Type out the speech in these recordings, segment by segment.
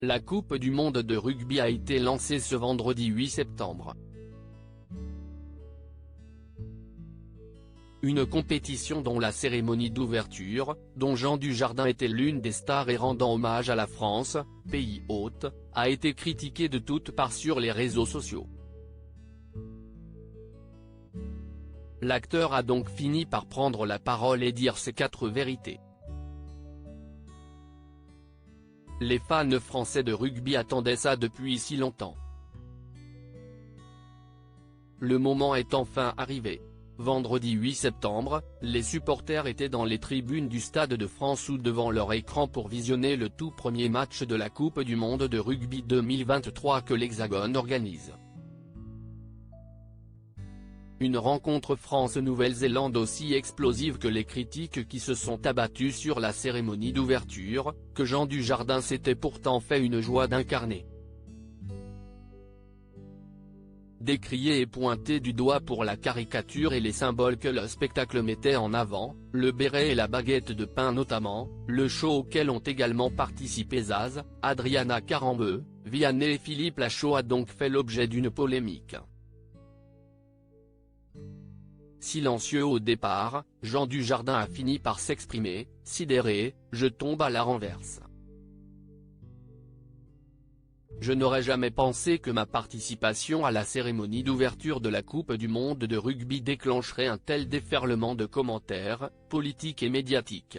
La Coupe du monde de rugby a été lancée ce vendredi 8 septembre. Une compétition dont la cérémonie d'ouverture, dont Jean Dujardin était l'une des stars et rendant hommage à la France, pays hôte, a été critiquée de toutes parts sur les réseaux sociaux. L'acteur a donc fini par prendre la parole et dire ses 4 vérités. Les fans français de rugby attendaient ça depuis si longtemps. Le moment est enfin arrivé. Vendredi 8 septembre, les supporters étaient dans les tribunes du Stade de France ou devant leur écran pour visionner le tout premier match de la Coupe du monde de rugby 2023 que l'Hexagone organise. Une rencontre France-Nouvelle-Zélande aussi explosive que les critiques qui se sont abattues sur la cérémonie d'ouverture, que Jean Dujardin s'était pourtant fait une joie d'incarner. Décrié et pointé du doigt pour la caricature et les symboles que le spectacle mettait en avant, le béret et la baguette de pain notamment, le show auquel ont également participé Zaz, Adriana Karembeu, Vianney et Philippe Lachaud a donc fait l'objet d'une polémique. Silencieux au départ, Jean Dujardin a fini par s'exprimer, sidéré, « Je tombe à la renverse. Je n'aurais jamais pensé que ma participation à la cérémonie d'ouverture de la Coupe du monde de rugby déclencherait un tel déferlement de commentaires, politiques et médiatiques. »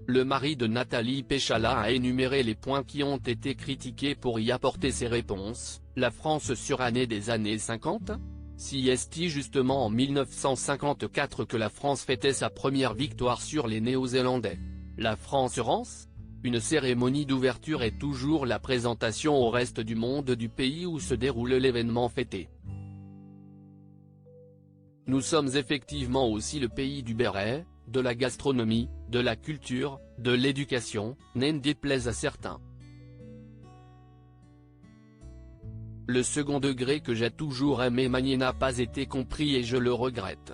Le mari de Nathalie Péchala a énuméré les points qui ont été critiqués pour y apporter ses réponses. La France surannée des années 50 ? Si est-il justement en 1954 que la France fêtait sa première victoire sur les Néo-Zélandais. La France-Rance ? Une cérémonie d'ouverture est toujours la présentation au reste du monde du pays où se déroule l'événement fêté. Nous sommes effectivement aussi le pays du béret, de la gastronomie, de la culture, de l'éducation, n'en déplaise à certains. Le second degré que j'ai toujours aimé manier n'a pas été compris et je le regrette.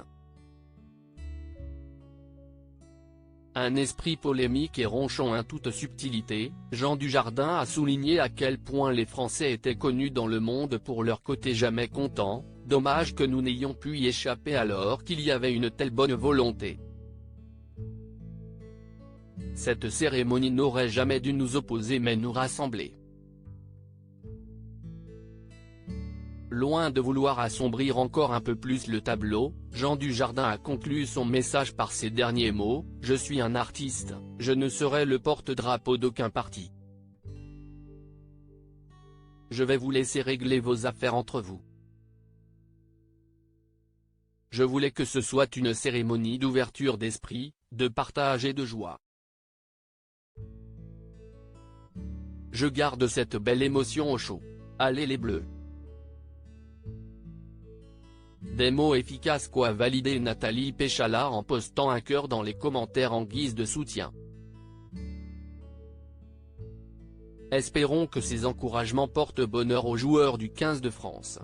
Un esprit polémique et ronchon en toute subtilité, Jean Dujardin a souligné à quel point les Français étaient connus dans le monde pour leur côté jamais content, dommage que nous n'ayons pu y échapper alors qu'il y avait une telle bonne volonté. Cette cérémonie n'aurait jamais dû nous opposer mais nous rassembler. Loin de vouloir assombrir encore un peu plus le tableau, Jean Dujardin a conclu son message par ces derniers mots, « Je suis un artiste, je ne serai le porte-drapeau d'aucun parti. Je vais vous laisser régler vos affaires entre vous. Je voulais que ce soit une cérémonie d'ouverture d'esprit, de partage et de joie. Je garde cette belle émotion au chaud. Allez les Bleus !» Des mots efficaces qu'a validé Nathalie Péchala en postant un cœur dans les commentaires en guise de soutien. Espérons que ces encouragements portent bonheur aux joueurs du 15 de France.